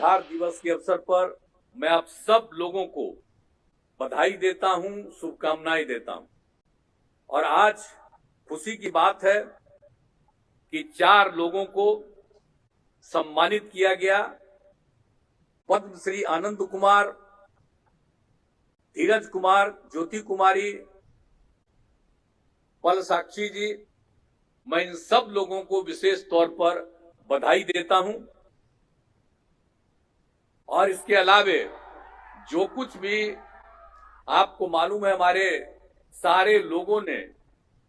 बिहार दिवस के अवसर पर मैं आप सब लोगों को बधाई देता हूं, शुभकामनाएं देता हूं। और आज खुशी की बात है कि 4 लोगों को सम्मानित किया गया। पद्मश्री आनंद कुमार, धीरज कुमार, ज्योति कुमारी, पल साक्षी जी, मैं इन सब लोगों को विशेष तौर पर बधाई देता हूं। और इसके अलावे जो कुछ भी आपको मालूम है, हमारे सारे लोगों ने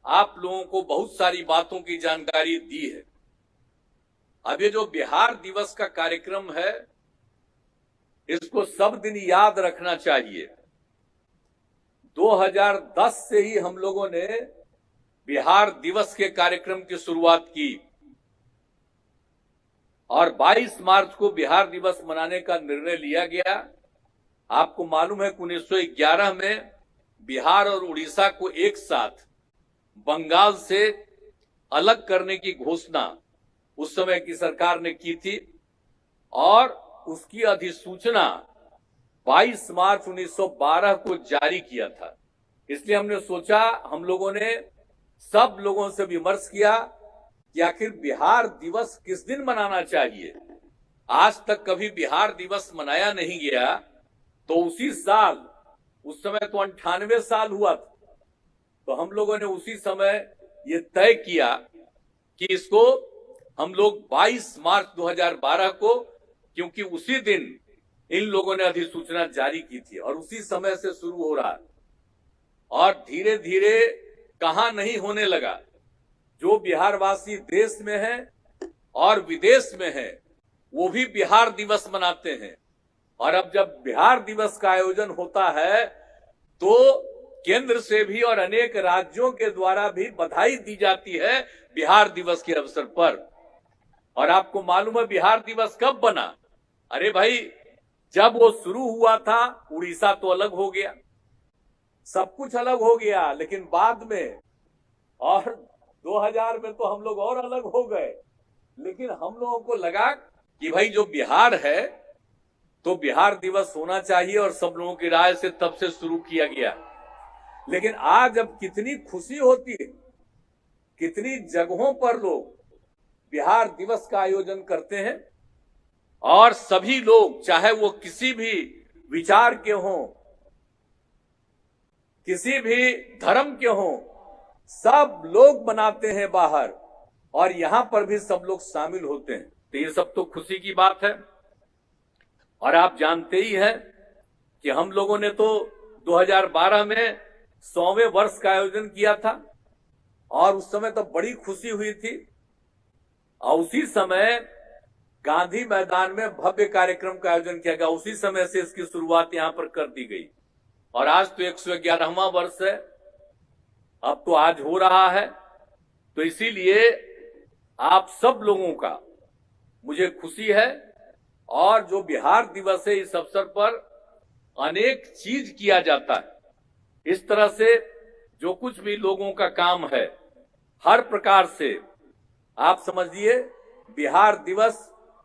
आप लोगों को बहुत सारी बातों की जानकारी दी है। अब ये जो बिहार दिवस का कार्यक्रम है, इसको सब दिन याद रखना चाहिए। 2010 से ही हम लोगों ने बिहार दिवस के कार्यक्रम की शुरुआत की और 22 मार्च को बिहार दिवस मनाने का निर्णय लिया गया। आपको मालूम है कि 1911 में बिहार और उड़ीसा को एक साथ बंगाल से अलग करने की घोषणा उस समय की सरकार ने की थी और उसकी अधिसूचना 22 मार्च 1912 को जारी किया था। इसलिए हमने सोचा, हम लोगों ने सब लोगों से विमर्श किया कि आखिर बिहार दिवस किस दिन मनाना चाहिए। आज तक कभी बिहार दिवस मनाया नहीं गया, तो उसी साल, उस समय तो 98 साल हुआ था, तो हम लोगों ने उसी समय ये तय किया कि इसको हम लोग 22 मार्च 2012 को, क्योंकि उसी दिन इन लोगों ने अधिसूचना जारी की थी और उसी समय से शुरू हो रहा है और धीरे धीरे कहां नहीं होने लगा। जो बिहारवासी देश में हैं और विदेश में हैं, वो भी बिहार दिवस मनाते हैं। और अब जब बिहार दिवस का आयोजन होता है तो केंद्र से भी और अनेक राज्यों के द्वारा भी बधाई दी जाती है बिहार दिवस के अवसर पर। और आपको मालूम है बिहार दिवस कब बना? अरे भाई, जब वो शुरू हुआ था, उड़ीसा तो अलग हो गया, सब कुछ अलग हो गया, लेकिन बाद में और 2000 में तो हम लोग और अलग हो गए। लेकिन हम लोगों को लगा कि भाई जो बिहार है तो बिहार दिवस होना चाहिए और सब लोगों की राय से तब से शुरू किया गया। लेकिन आज अब कितनी खुशी होती है, कितनी जगहों पर लोग बिहार दिवस का आयोजन करते हैं और सभी लोग, चाहे वो किसी भी विचार के हों, किसी भी धर्म के हों, सब लोग मनाते हैं बाहर और यहां पर भी सब लोग शामिल होते हैं। तो ये सब तो खुशी की बात है। और आप जानते ही हैं कि हम लोगों ने तो 2012 में 100वें वर्ष का आयोजन किया था और उस समय तो बड़ी खुशी हुई थी। और उसी समय गांधी मैदान में भव्य कार्यक्रम का आयोजन किया गया। उसी समय से इसकी शुरुआत यहां पर कर दी गई और आज तो 111वां वर्ष है, अब तो आज हो रहा है। तो इसीलिए आप सब लोगों का मुझे खुशी है। और जो बिहार दिवस है, इस अवसर पर अनेक चीज किया जाता है। इस तरह से जो कुछ भी लोगों का काम है, हर प्रकार से आप समझिए बिहार दिवस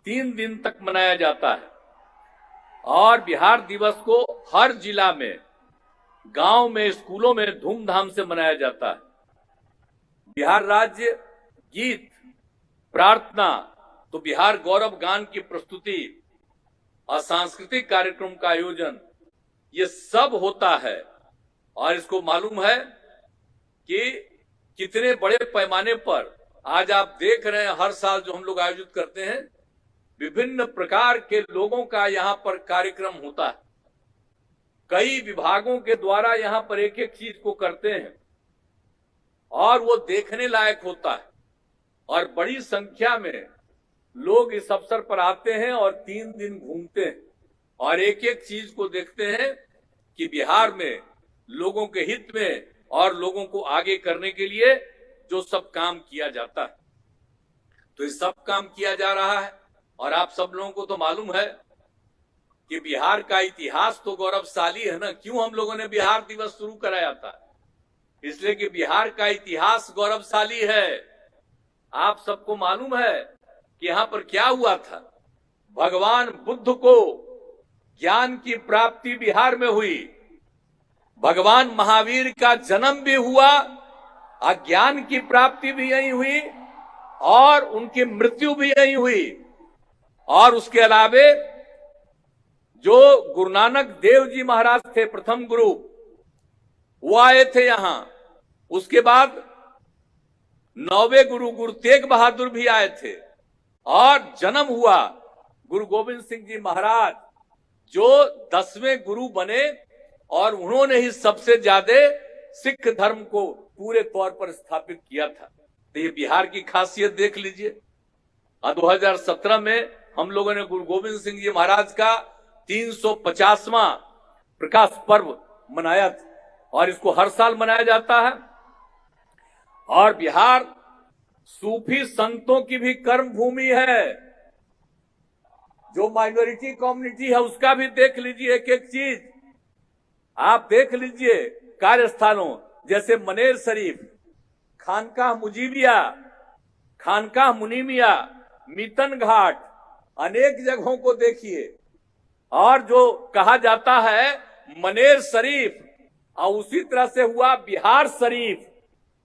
3 दिन तक मनाया जाता है और बिहार दिवस को हर जिला में, गांव में, स्कूलों में धूमधाम से मनाया जाता है। बिहार राज्य गीत, प्रार्थना, तो बिहार गौरव गान की प्रस्तुति और सांस्कृतिक कार्यक्रम का आयोजन, ये सब होता है। और इसको मालूम है कि कितने बड़े पैमाने पर आज आप देख रहे हैं, हर साल जो हम लोग आयोजित करते हैं, विभिन्न प्रकार के लोगों का यहाँ पर कार्यक्रम होता है। कई विभागों के द्वारा यहाँ पर एक एक चीज को करते हैं और वो देखने लायक होता है और बड़ी संख्या में लोग इस अवसर पर आते हैं और 3 दिन घूमते हैं और एक एक चीज को देखते हैं कि बिहार में लोगों के हित में और लोगों को आगे करने के लिए जो सब काम किया जाता है, तो ये सब काम किया जा रहा है। और आप सब लोगों को तो मालूम है कि बिहार का इतिहास तो गौरवशाली है ना। क्यों हम लोगों ने बिहार दिवस शुरू कराया था? इसलिए कि बिहार का इतिहास गौरवशाली है। आप सबको मालूम है कि यहाँ पर क्या हुआ था। भगवान बुद्ध को ज्ञान की प्राप्ति बिहार में हुई, भगवान महावीर का जन्म भी हुआ, अज्ञान की प्राप्ति भी यही हुई और उनकी मृत्यु भी यही हुई। और उसके अलावे जो गुरु नानक देव जी महाराज थे, प्रथम गुरु, वो आए थे यहां। उसके बाद 9वें गुरु गुरु तेग बहादुर भी आए थे और जन्म हुआ गुरु गोविंद सिंह जी महाराज, जो 10वें गुरु बने और उन्होंने ही सबसे ज्यादा सिख धर्म को पूरे तौर पर स्थापित किया था। तो ये बिहार की खासियत देख लीजिए। 2017 में हम लोगों ने गुरु गोविंद सिंह जी महाराज का 350वां प्रकाश पर्व मनाया था और इसको हर साल मनाया जाता है। और बिहार सूफी संतों की भी कर्म भूमि है। जो माइनॉरिटी कम्युनिटी है उसका भी देख लीजिए एक एक चीज। आप देख लीजिए कार्यस्थानों जैसे मनेर शरीफ, खानकाह मुजीबिया, खानकाह मुनीमिया, मीतन घाट, अनेक जगहों को देखिए। और जो कहा जाता है मनेर शरीफ, और उसी तरह से हुआ बिहार शरीफ।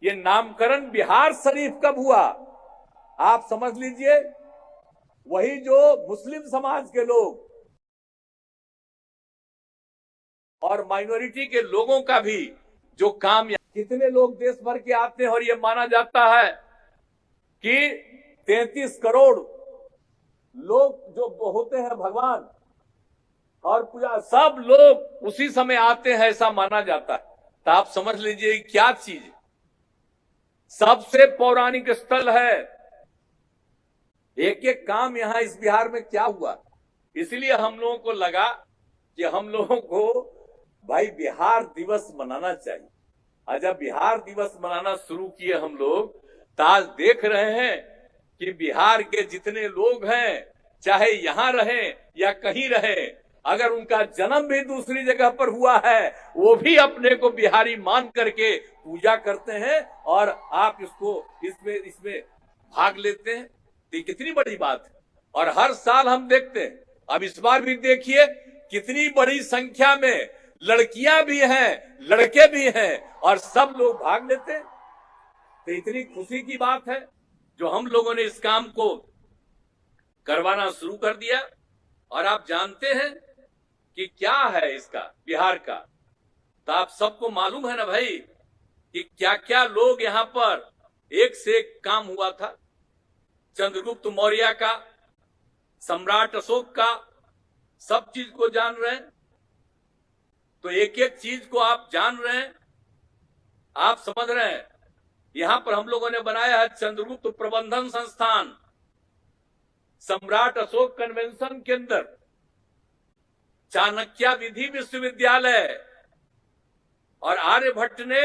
ये नामकरण बिहार शरीफ कब हुआ आप समझ लीजिए। वही जो मुस्लिम समाज के लोग और माइनॉरिटी के लोगों का भी जो काम, कितने लोग देश भर के आते हैं और ये माना जाता है कि 33 करोड़ लोग जो होते हैं भगवान और पूजा, सब लोग उसी समय आते हैं, ऐसा माना जाता है। तो आप समझ लीजिए क्या चीज है। सबसे पौराणिक स्थल है। एक एक काम यहां इस बिहार में क्या हुआ, इसलिए हम लोगों को लगा कि हम लोगों को भाई बिहार दिवस मनाना चाहिए। और जब बिहार दिवस मनाना शुरू किए हम लोग, तो आज देख रहे हैं कि बिहार के जितने लोग हैं, चाहे यहां रहें या कहीं रहें, अगर उनका जन्म भी दूसरी जगह पर हुआ है, वो भी अपने को बिहारी मान करके पूजा करते हैं और आप इसमें भाग लेते हैं। ये कितनी बड़ी बात है। और हर साल हम देखते हैं, अब इस बार भी देखिए कितनी बड़ी संख्या में लड़कियां भी हैं, लड़के भी हैं और सब लोग भाग लेते हैं। तो इतनी खुशी की बात है जो हम लोगों ने इस काम को करवाना शुरू कर दिया। और आप जानते हैं कि क्या है इसका बिहार का, तो आप सबको मालूम है ना भाई कि क्या क्या लोग यहां पर एक से एक काम हुआ था। चंद्रगुप्त मौर्य का, सम्राट अशोक का, सब चीज को जान रहे हैं। तो एक एक चीज को आप जान रहे हैं, आप समझ रहे हैं। यहां पर हम लोगों ने बनाया है चंद्रगुप्त प्रबंधन संस्थान, सम्राट अशोक कन्वेंशन के अंदर चाणक्य विधि विश्वविद्यालय, और आर्यभट्ट ने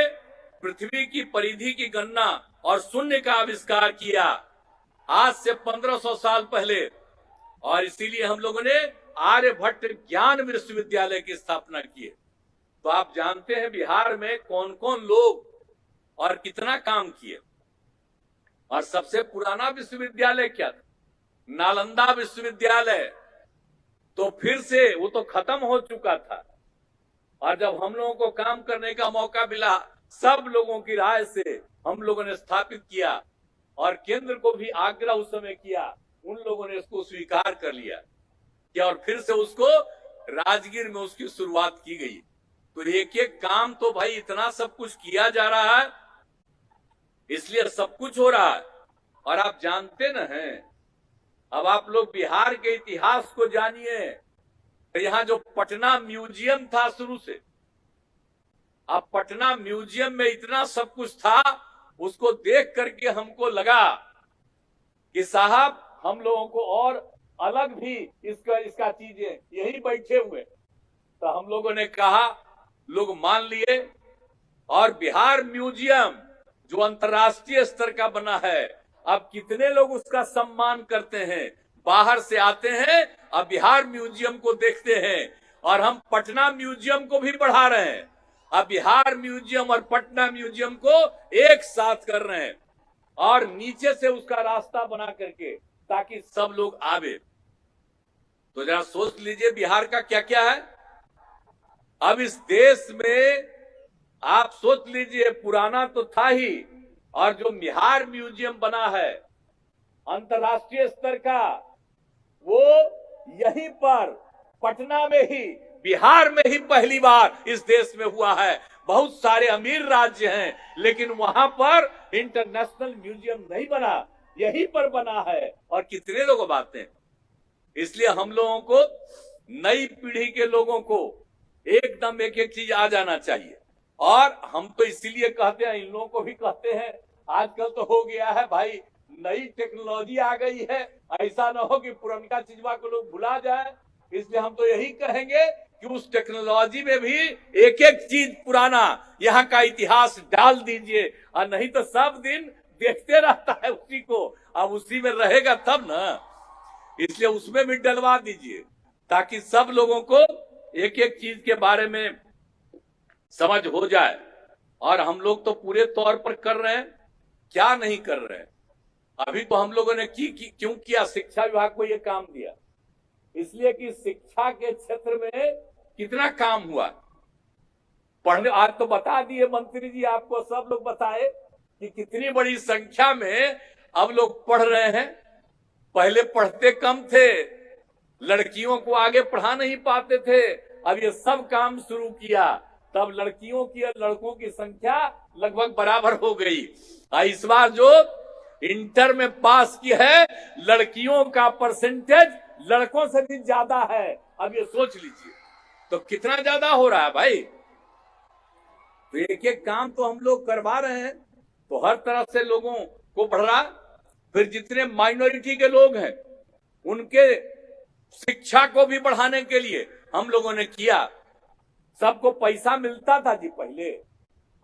पृथ्वी की परिधि की गणना और शून्य का आविष्कार किया आज से 1500 साल पहले। और इसीलिए हम लोगों ने आर्यभट्ट ज्ञान विश्वविद्यालय की स्थापना की है। तो आप जानते हैं बिहार में कौन कौन लोग और कितना काम किए। और सबसे पुराना विश्वविद्यालय क्या था? नालंदा विश्वविद्यालय। तो फिर से वो तो खत्म हो चुका था, और जब हम लोगों को काम करने का मौका मिला, सब लोगों की राय से हम लोगों ने स्थापित किया और केंद्र को भी आग्रह उस समय किया, उन लोगों ने इसको स्वीकार कर लिया कि और फिर से उसको राजगीर में उसकी शुरुआत की गई। तो एक एक काम तो भाई इतना सब कुछ किया जा रहा है, इसलिए सब कुछ हो रहा है। और आप जानते न हैं, अब आप लोग बिहार के इतिहास को जानिए। तो यहाँ जो पटना म्यूजियम था शुरू से, अब पटना म्यूजियम में इतना सब कुछ था, उसको देख करके हमको लगा कि साहब हम लोगों को और अलग भी इसका चीजें यही बैठे हुए। तो हम लोगों ने कहा, लोग मान लिए, और बिहार म्यूजियम जो अंतर्राष्ट्रीय स्तर का बना है, अब कितने लोग उसका सम्मान करते हैं, बाहर से आते हैं अब बिहार म्यूजियम को देखते हैं। और हम पटना म्यूजियम को भी बढ़ा रहे हैं, अब बिहार म्यूजियम और पटना म्यूजियम को एक साथ कर रहे हैं, और नीचे से उसका रास्ता बना करके ताकि सब लोग आवे। तो जरा सोच लीजिए बिहार का क्या क्या है। अब इस देश में आप सोच लीजिए, पुराना तो था ही, और जो बिहार म्यूजियम बना है अंतर्राष्ट्रीय स्तर का, वो यहीं पर पटना में ही, बिहार में ही पहली बार इस देश में हुआ है। बहुत सारे अमीर राज्य हैं लेकिन वहां पर इंटरनेशनल म्यूजियम नहीं बना, यहीं पर बना है। और कितने लोग आते हैं। इसलिए हम लोगों को, नई पीढ़ी के लोगों को एकदम एक एक चीज आ जाना चाहिए। और हम तो इसीलिए कहते हैं, इन लोगों को भी कहते हैं, आजकल तो हो गया है भाई, नई टेक्नोलॉजी आ गई है, ऐसा ना हो कि पुराना चीजवा को लोग भुला जाए। इसलिए हम तो यही कहेंगे कि उस टेक्नोलॉजी में भी एक एक चीज पुराना, यहाँ का इतिहास डाल दीजिए, और नहीं तो सब दिन देखते रहता है उसी को, अब उसी में रहेगा तब ना। इसलिए उसमें भी डलवा दीजिए ताकि सब लोगों को एक एक चीज के बारे में समझ हो जाए। और हम लोग तो पूरे तौर पर कर रहे हैं, क्या नहीं कर रहे हैं। अभी तो हम लोगों ने क्यों किया, शिक्षा विभाग को ये काम दिया, इसलिए कि शिक्षा के क्षेत्र में कितना काम हुआ। पढ़ने आज तो बता दिए मंत्री जी, आपको सब लोग बताए कि कितनी बड़ी संख्या में अब लोग पढ़ रहे हैं। पहले पढ़ते कम थे, लड़कियों को आगे पढ़ा नहीं पाते थे, अब ये सब काम शुरू किया, तब लड़कियों की और लड़कों की संख्या लगभग बराबर हो गई। इस बार जो इंटर में पास की है, लड़कियों का परसेंटेज लड़कों से भी ज्यादा है। अब ये सोच लीजिए तो कितना ज्यादा हो रहा है भाई। तो एक एक काम तो हम लोग करवा रहे हैं, तो हर तरफ से लोगों को बढ़ रहा। फिर जितने माइनॉरिटी के लोग हैं उनके शिक्षा को भी बढ़ाने के लिए हम लोगों ने किया। सबको पैसा मिलता था जी पहले,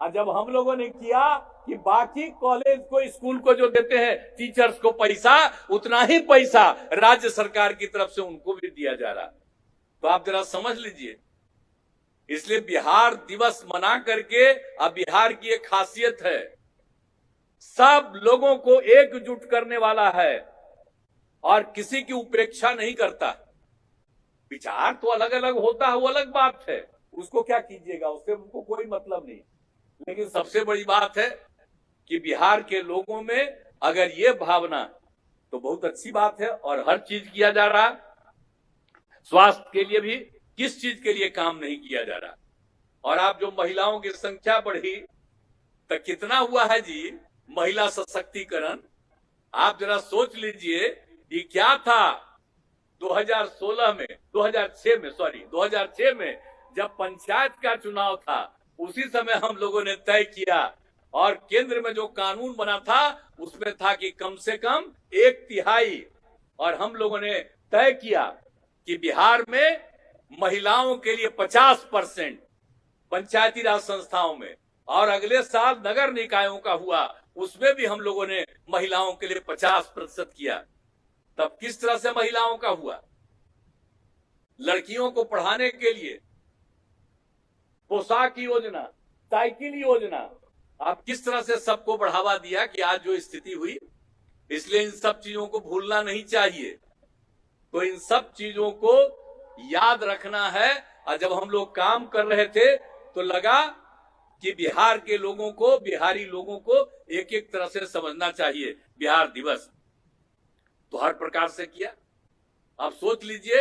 और जब हम लोगों ने किया कि बाकी कॉलेज को, स्कूल को जो देते हैं टीचर्स को पैसा, उतना ही पैसा राज्य सरकार की तरफ से उनको भी दिया जा रहा। तो आप जरा समझ लीजिए। इसलिए बिहार दिवस मना करके, अब बिहार की एक खासियत है, सब लोगों को एकजुट करने वाला है और किसी की उपेक्षा नहीं करता। विचार तो अलग अलग होता है, वो अलग बात है, उसको क्या कीजिएगा, उससे उनको कोई मतलब नहीं। लेकिन सबसे बड़ी बात है कि बिहार के लोगों में अगर ये भावना, तो बहुत अच्छी बात है। और हर चीज किया जा रहा, स्वास्थ्य के लिए भी किस चीज के लिए काम नहीं किया जा रहा। और आप जो महिलाओं की संख्या बढ़ी, तो कितना हुआ है जी महिला सशक्तिकरण। आप जरा सोच लीजिए, ये क्या था 2006 में जब पंचायत का चुनाव था, उसी समय हम लोगों ने तय किया, और केंद्र में जो कानून बना था उसमें था कि कम से कम 1/3, और हम लोगों ने तय किया कि बिहार में महिलाओं के लिए 50% पंचायती राज संस्थाओं में, और अगले साल नगर निकायों का हुआ, उसमें भी हम लोगों ने महिलाओं के लिए 50% किया। तब किस तरह से महिलाओं का हुआ। लड़कियों को पढ़ाने के लिए पोशाक योजना, साइकिल योजना, आप किस तरह से सबको बढ़ावा दिया कि आज जो स्थिति हुई। इसलिए इन सब चीजों को भूलना नहीं चाहिए। तो इन सब चीजों को याद रखना है। और जब हम लोग काम कर रहे थे तो लगा कि बिहार के लोगों को, बिहारी लोगों को एक एक तरह से समझना चाहिए। बिहार दिवस तो हर प्रकार से किया। आप सोच लीजिए,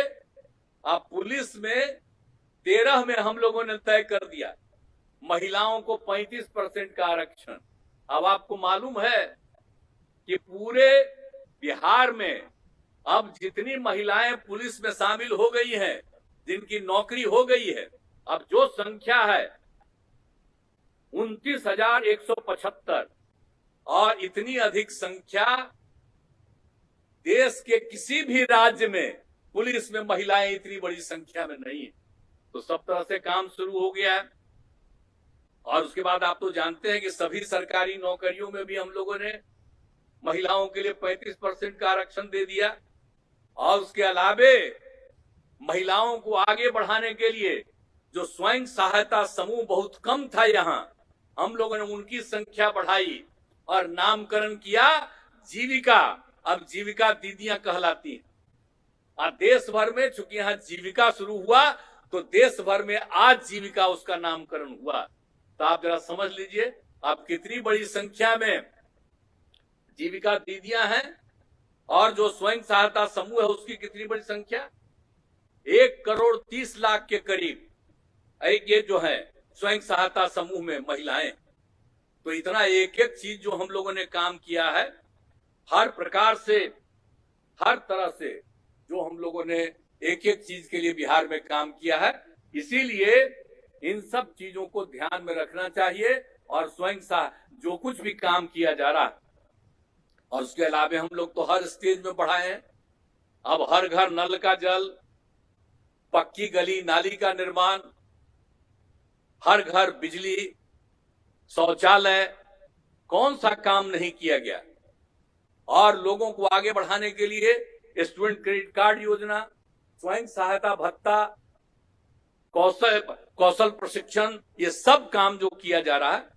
आप पुलिस में 13 में हम लोगों ने तय कर दिया महिलाओं को 35% का आरक्षण। अब आपको मालूम है कि पूरे बिहार में अब जितनी महिलाएं पुलिस में शामिल हो गई हैं, जिनकी नौकरी हो गई है, अब जो संख्या है 29,175, और इतनी अधिक संख्या देश के किसी भी राज्य में पुलिस में महिलाएं इतनी बड़ी संख्या में नहीं है। तो सब तरह से काम शुरू हो गया है। और उसके बाद आप तो जानते हैं कि सभी सरकारी नौकरियों में भी हम लोगों ने महिलाओं के लिए 35% का आरक्षण दे दिया। और उसके अलावे महिलाओं को आगे बढ़ाने के लिए जो स्वयं सहायता समूह बहुत कम था यहाँ, हम लोगों ने उनकी संख्या बढ़ाई और नामकरण किया जीविका। अब जीविका दीदियां कहलाती हैं। देश भर में चूंकि यहाँ जीविका शुरू हुआ तो देश भर में आजीविका उसका नामकरण हुआ। तो आप जरा समझ लीजिए आप कितनी बड़ी संख्या में जीविका दीदियां हैं और जो स्वयं सहायता समूह है उसकी कितनी बड़ी संख्या, 1,30,00,000 के करीब ये जो है स्वयं सहायता समूह में महिलाएं। तो इतना एक एक चीज जो हम लोगों ने काम किया है, हर प्रकार से हर तरह से जो हम लोगों ने एक एक चीज के लिए बिहार में काम किया है, इसीलिए इन सब चीजों को ध्यान में रखना चाहिए और स्वयं जो कुछ भी काम किया जा रहा है। और उसके अलावा हम लोग तो हर स्टेज में बढ़ाए हैं। अब हर घर नल का जल, पक्की गली नाली का निर्माण, हर घर बिजली, शौचालय, कौन सा काम नहीं किया गया। और लोगों को आगे बढ़ाने के लिए स्टूडेंट क्रेडिट कार्ड योजना, स्वयं सहायता भत्ता, कौशल प्रशिक्षण, ये सब काम जो किया जा रहा है।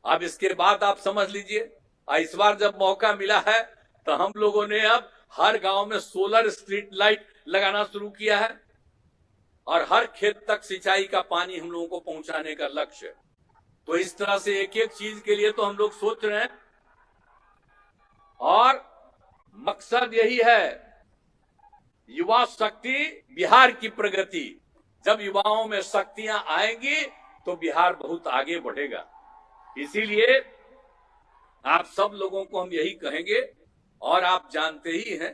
अब इसके बाद आप समझ लीजिए इस बार जब मौका मिला है तो हम लोगों ने अब हर गांव में सोलर स्ट्रीट लाइट लगाना शुरू किया है और हर खेत तक सिंचाई का पानी हम लोगों को पहुंचाने का लक्ष्य है। तो इस तरह से एक एक चीज के लिए तो हम लोग सोच रहे हैं और मकसद यही है, युवा शक्ति बिहार की प्रगति। जब युवाओं में शक्तियां आएंगी तो बिहार बहुत आगे बढ़ेगा। इसीलिए आप सब लोगों को हम यही कहेंगे और आप जानते ही हैं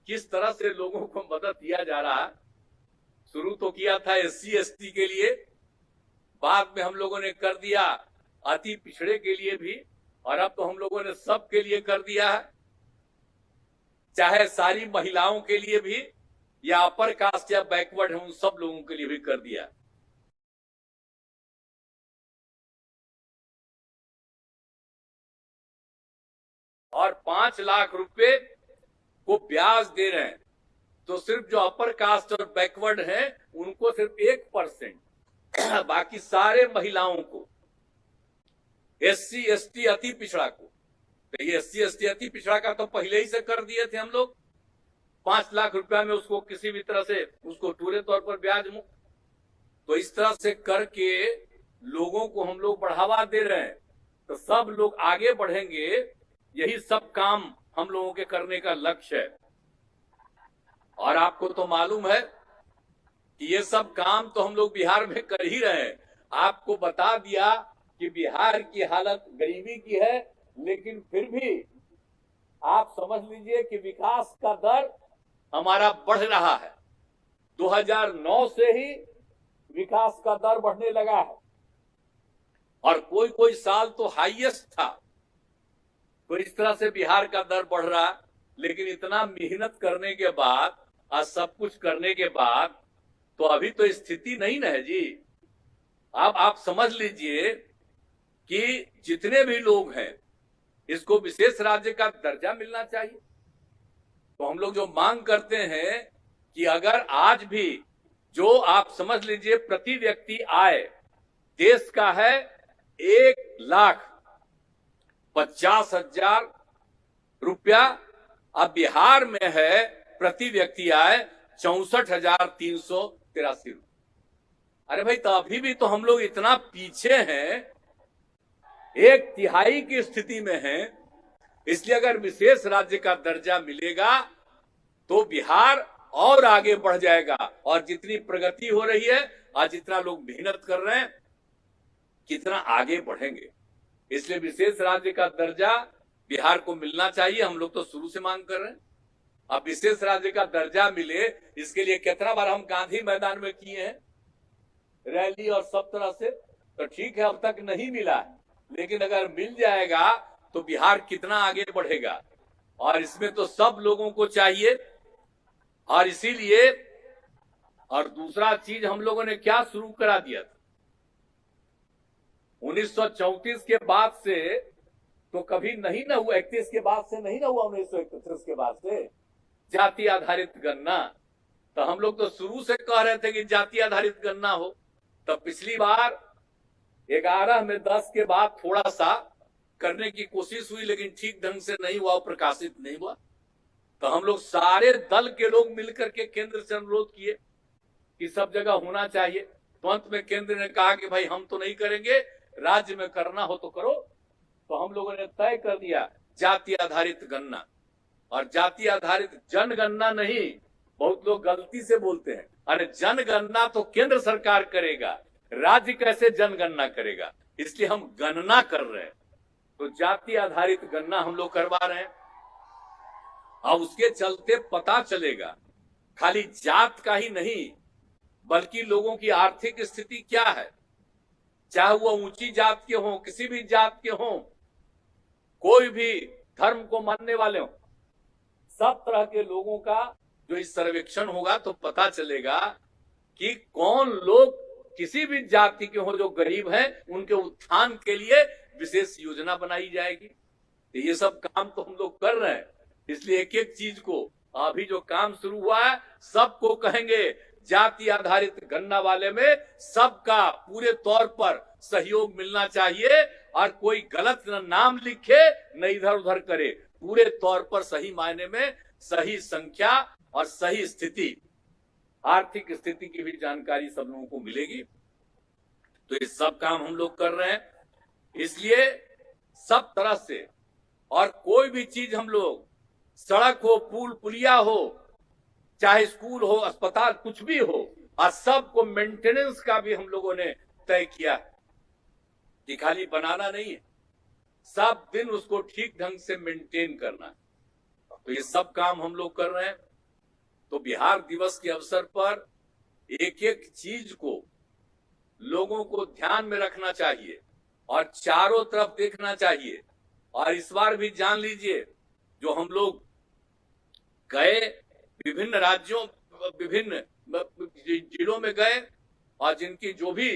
किस तरह से लोगों को मदद किया जा रहा है। शुरू तो किया था SC ST के लिए, बाद में हम लोगों ने कर दिया अति पिछड़े के लिए भी, और अब तो हम लोगों ने सब के लिए कर दिया है, चाहे सारी महिलाओं के लिए भी या अपर कास्ट या बैकवर्ड है उन सब लोगों के लिए भी कर दिया। और 5 लाख रुपए को ब्याज दे रहे हैं। तो सिर्फ जो अपर कास्ट और बैकवर्ड हैं उनको सिर्फ 1%, बाकी सारे महिलाओं को, SC ST अति पिछड़ा को, तो ये SC ST अति पिछड़ा का तो पहले ही से कर दिए थे हम लोग। 5 लाख रुपया में उसको किसी भी तरह से उसको पूरे तौर पर ब्याज मुक्त। तो इस तरह से करके लोगों को हम लोग बढ़ावा दे रहे हैं। तो सब लोग आगे बढ़ेंगे, यही सब काम हम लोगों के करने का लक्ष्य है। और आपको तो मालूम है कि ये सब काम तो हम लोग बिहार में कर ही रहे हैं। आपको बता दिया कि बिहार की हालत गरीबी की है, लेकिन फिर भी आप समझ लीजिए कि विकास का दर हमारा बढ़ रहा है। 2009 से ही विकास का दर बढ़ने लगा है और कोई कोई साल तो हाईएस्ट था। तो इस तरह से बिहार का दर बढ़ रहा है। लेकिन इतना मेहनत करने के बाद, आज सब कुछ करने के बाद, तो अभी तो स्थिति नहीं ना है जी। अब आप समझ लीजिए कि जितने भी लोग हैं इसको विशेष राज्य का दर्जा मिलना चाहिए। तो हम लोग जो मांग करते हैं कि अगर आज भी जो आप समझ लीजिए प्रति व्यक्ति आय देश का है 1,50,000 रुपया, अब बिहार में है प्रति व्यक्ति आय 64,383 रुपये। अरे भाई, तो अभी भी तो हम लोग इतना पीछे हैं, 1/3 की स्थिति में हैं। इसलिए अगर विशेष राज्य का दर्जा मिलेगा तो बिहार और आगे बढ़ जाएगा। और जितनी प्रगति हो रही है, आज जितना लोग मेहनत कर रहे हैं, कितना आगे बढ़ेंगे। इसलिए विशेष राज्य का दर्जा बिहार को मिलना चाहिए। हम लोग तो शुरू से मांग कर रहे हैं। अब विशेष राज्य का दर्जा मिले, इसके लिए कितना बार हम गांधी मैदान में किए हैं रैली और सब तरह से। तो ठीक है, अब तक नहीं मिला है, लेकिन अगर मिल जाएगा तो बिहार कितना आगे बढ़ेगा। और इसमें तो सब लोगों को चाहिए। और इसीलिए, और दूसरा चीज हम लोगों ने क्या शुरू करा दिया था, 1934 के बाद से तो कभी नहीं ना हुआ, 31 के बाद से नहीं ना हुआ, 1931 के बाद से जाति आधारित गणना। तो हम लोग तो शुरू से कह रहे थे कि जाति आधारित गणना हो। तो पिछली बार 11 में 10 के बाद थोड़ा सा करने की कोशिश हुई, लेकिन ठीक ढंग से नहीं हुआ, प्रकाशित नहीं हुआ। तो हम लोग सारे दल के लोग मिलकर के केंद्र से अनुरोध किए कि सब जगह होना चाहिए। तो अंत में केंद्र ने कहा कि भाई हम तो नहीं करेंगे, राज्य में करना हो तो करो। तो हम लोगों ने तय कर दिया जाति आधारित गणना, और जाति आधारित जनगणना नहीं। बहुत लोग गलती से बोलते हैं, अरे जनगणना तो केंद्र सरकार करेगा, राज्य कैसे जनगणना करेगा? इसलिए हम गणना कर रहे हैं। तो जाति आधारित गणना हम लोग करवा रहे हैं। अब उसके चलते पता चलेगा खाली जात का ही नहीं, बल्कि लोगों की आर्थिक स्थिति क्या है, चाहे वो ऊंची जात के हों, किसी भी जात के हों, कोई भी धर्म को मानने वाले हों, सब तरह के लोगों का जो इस सर्वेक्षण होगा तो पता चलेगा कि कौन लोग किसी भी जाति के हो जो गरीब हैं, उनके उत्थान के लिए विशेष योजना बनाई जाएगी। तो ये सब काम तो हम लोग कर रहे हैं। इसलिए एक एक चीज को, अभी जो काम शुरू हुआ है, सबको कहेंगे जाति आधारित गणना वाले में सबका पूरे तौर पर सहयोग मिलना चाहिए, और कोई गलत न नाम लिखे न इधर उधर करे। पूरे तौर पर सही मायने में सही संख्या और सही स्थिति, आर्थिक स्थिति की भी जानकारी सब लोगों को मिलेगी। तो ये सब काम हम लोग कर रहे हैं। इसलिए सब तरह से, और कोई भी चीज हम लोग, सड़क हो, पुल पुलिया हो, चाहे स्कूल हो, अस्पताल, कुछ भी हो, और सबको मेंटेनेंस का भी हम लोगों ने तय किया कि खाली बनाना नहीं है, सब दिन उसको ठीक ढंग से मेंटेन करना है। तो ये सब काम हम लोग कर रहे हैं। तो बिहार दिवस के अवसर पर एक एक चीज को लोगों को ध्यान में रखना चाहिए और चारों तरफ देखना चाहिए। और इस बार भी जान लीजिए, जो हम लोग गए विभिन्न राज्यों, विभिन्न जिलों में गए, और जिनकी जो भी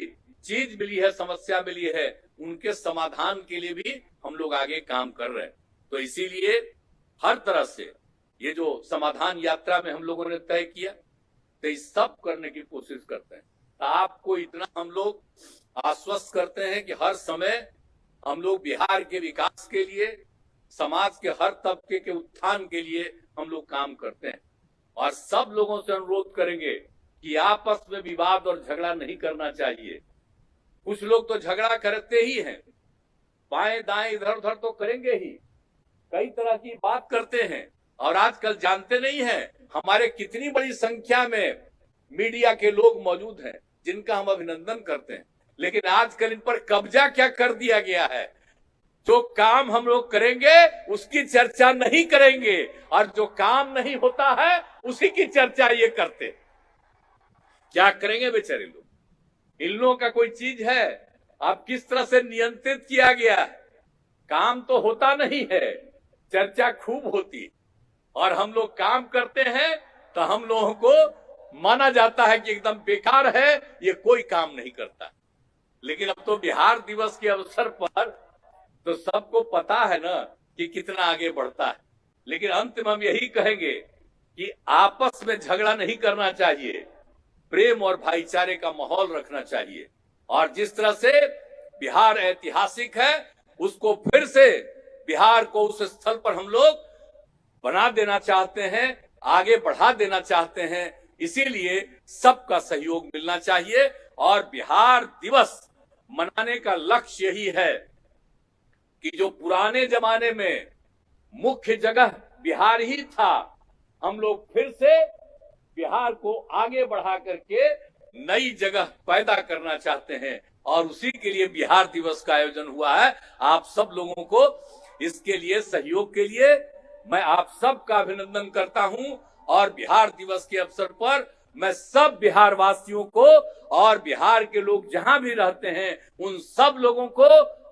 चीज मिली है, समस्या मिली है, उनके समाधान के लिए भी हम लोग आगे काम कर रहे हैं। तो इसीलिए हर तरह से ये जो समाधान यात्रा में हम लोगों ने तय किया, तो इस सब करने की कोशिश करते हैं। तो आपको इतना हम लोग आश्वस्त करते हैं कि हर समय हम लोग बिहार के विकास के लिए, समाज के हर तबके के उत्थान के लिए हम लोग काम करते हैं। और सब लोगों से अनुरोध करेंगे कि आपस में विवाद और झगड़ा नहीं करना चाहिए। कुछ लोग तो झगड़ा करते ही हैं, बाएं दाएं इधर उधर तो करेंगे ही, कई तरह की बात करते हैं। और आजकल जानते नहीं हैं हमारे कितनी बड़ी संख्या में मीडिया के लोग मौजूद हैं, जिनका हम अभिनंदन करते हैं। लेकिन आजकल इन पर कब्जा क्या कर दिया गया है, जो काम हम लोग करेंगे उसकी चर्चा नहीं करेंगे, और जो काम नहीं होता है उसी की चर्चा ये करते। क्या करेंगे बेचारे लोग? इन लोगों का कोई चीज है? अब किस तरह से नियंत्रित किया गया? काम तो होता नहीं है, चर्चा खूब होती, और हम लोग काम करते हैं तो हम लोगों को माना जाता है कि एकदम बेकार है, ये कोई काम नहीं करता। लेकिन अब तो बिहार दिवस के अवसर पर तो सबको पता है ना कि कितना आगे बढ़ता है। लेकिन अंत में हम यही कहेंगे कि आपस में झगड़ा नहीं करना चाहिए, प्रेम और भाईचारे का माहौल रखना चाहिए। और जिस तरह से बिहार ऐतिहासिक है, उसको फिर से बिहार को उस स्थल पर हम लोग बना देना चाहते हैं, आगे बढ़ा देना चाहते हैं। इसीलिए सबका सहयोग मिलना चाहिए। और बिहार दिवस मनाने का लक्ष्य यही है कि जो पुराने जमाने में मुख्य जगह बिहार ही था, हम लोग फिर से बिहार को आगे बढ़ा करके नई जगह पैदा करना चाहते हैं। और उसी के लिए बिहार दिवस का आयोजन हुआ है। आप सब लोगों को इसके लिए, सहयोग के लिए मैं आप सब का अभिनंदन करता हूं। और बिहार दिवस के अवसर पर मैं सब बिहार वासियों को, और बिहार के लोग जहां भी रहते हैं उन सब लोगों को,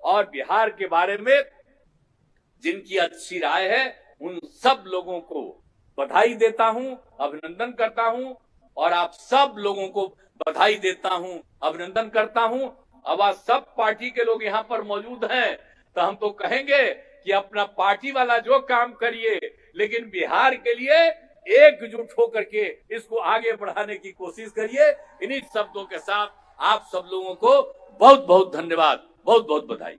और बिहार के बारे में जिनकी अच्छी राय है, उन सब लोगों को बधाई देता हूं, अभिनंदन करता हूं। और आप सब लोगों को बधाई देता हूं, अभिनंदन करता हूं। अब आज सब पार्टी के लोग यहाँ पर मौजूद हैं, तो हम तो कहेंगे कि अपना पार्टी वाला जो काम करिए, लेकिन बिहार के लिए एकजुट होकर के इसको आगे बढ़ाने की कोशिश करिए। इन्हीं शब्दों के साथ आप सब लोगों को बहुत बहुत धन्यवाद, बहुत बहुत बधाई।